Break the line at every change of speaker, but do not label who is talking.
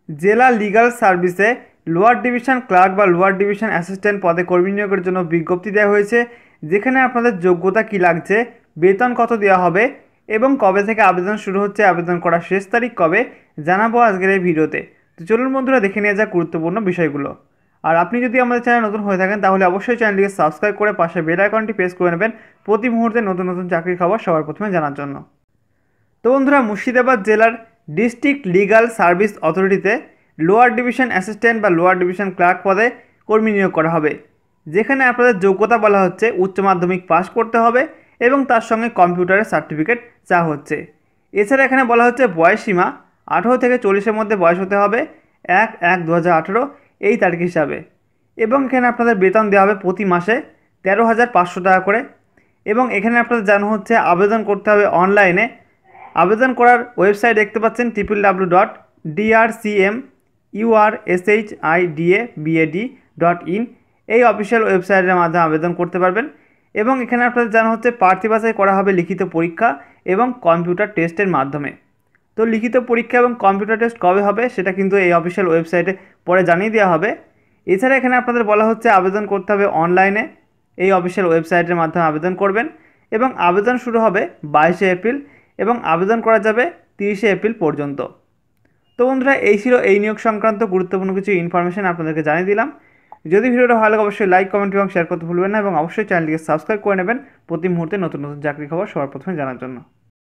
জেলা লিগ্যাল সার্ভিসে lower division clerk বা লোয়ার ডিভিশন অ্যাসিস্ট্যান্ট পদে কর্মী নিয়োগের জন্য বিজ্ঞপ্তি দেওয়া হয়েছে, যেখানে আপনাদের যোগ্যতা কী লাগছে, বেতন কত দেওয়া হবে এবং কবে থেকে আবেদন শুরু হচ্ছে, আবেদন করার শেষ তারিখ কবে, জানাবো আজকের এই ভিডিওতে। তো চলুন বন্ধুরা, দেখে নেওয়া যাক গুরুত্বপূর্ণ বিষয়গুলো। আর আপনি যদি আমাদের চ্যানেল নতুন হয়ে থাকেন তাহলে অবশ্যই চ্যানেলটিকে সাবস্ক্রাইব করে পাশে বেল আইকনটি প্রেস করে নেবেন প্রতি মুহূর্তে নতুন নতুন চাকরির খবর সবার প্রথমে জানার জন্য। তো বন্ধুরা, মুর্শিদাবাদ জেলার ডিস্ট্রিক্ট লিগ্যাল সার্ভিস অথরিটিতে লোয়ার ডিভিশন অ্যাসিস্ট্যান্ট বা লোয়ার ডিভিশন ক্লার্ক পদে কর্মী নিয়োগ করা হবে, যেখানে আপনাদের যোগ্যতা বলা হচ্ছে উচ্চ মাধ্যমিক পাস করতে হবে এবং তার সঙ্গে কম্পিউটারের সার্টিফিকেট চা হচ্ছে। এছাড়া এখানে বলা হচ্ছে বয়সসীমা 18 থেকে 40-এর মধ্যে বয়স হতে হবে 1/1/2018 এই তারিখ হিসাবে। এবং এখানে আপনাদের বেতন দেওয়া হবে প্রতি মাসে 13,500 টাকা করে। এবং এখানে আপনাদের জানানো হচ্ছে আবেদন করতে হবে অনলাইনে। আবেদন করার ওয়েবসাইট দেখতে পাচ্ছেন www.drcmurshidabad.in, এই অফিসিয়াল ওয়েবসাইটের মাধ্যমে আবেদন করতে পারবেন। এবং এখানে আপনাদের জানা হচ্ছে প্রার্থী বাছাই করা হবে লিখিত পরীক্ষা এবং কম্পিউটার টেস্টের মাধ্যমে। তো লিখিত পরীক্ষা এবং কম্পিউটার টেস্ট কবে হবে সেটা কিন্তু এই অফিসিয়াল ওয়েবসাইটে পরে জানিয়ে দেওয়া হবে। এছাড়া এখানে আপনাদের বলা হচ্ছে আবেদন করতে হবে অনলাইনে, এই অফিসিয়াল ওয়েবসাইটের মাধ্যমে আবেদন করবেন এবং আবেদন শুরু হবে 22শে এপ্রিল এবং আবেদন করা যাবে 30শে এপ্রিল পর্যন্ত। তো বন্ধুরা, এই ছিল এই নিয়োগ সংক্রান্ত গুরুত্বপূর্ণ কিছু ইনফরমেশন আপনাদেরকে জানিয়ে দিলাম। যদি ভিডিওটা ভালো লাগে অবশ্যই লাইক, কমেন্ট এবং শেয়ার করতে ভুলবেন না এবং অবশ্যই চ্যানেলটিকে সাবস্ক্রাইব করে নেবেন প্রতি মুহূর্তে নতুন নতুন চাকরি খবর সবার প্রথমে জানার জন্য।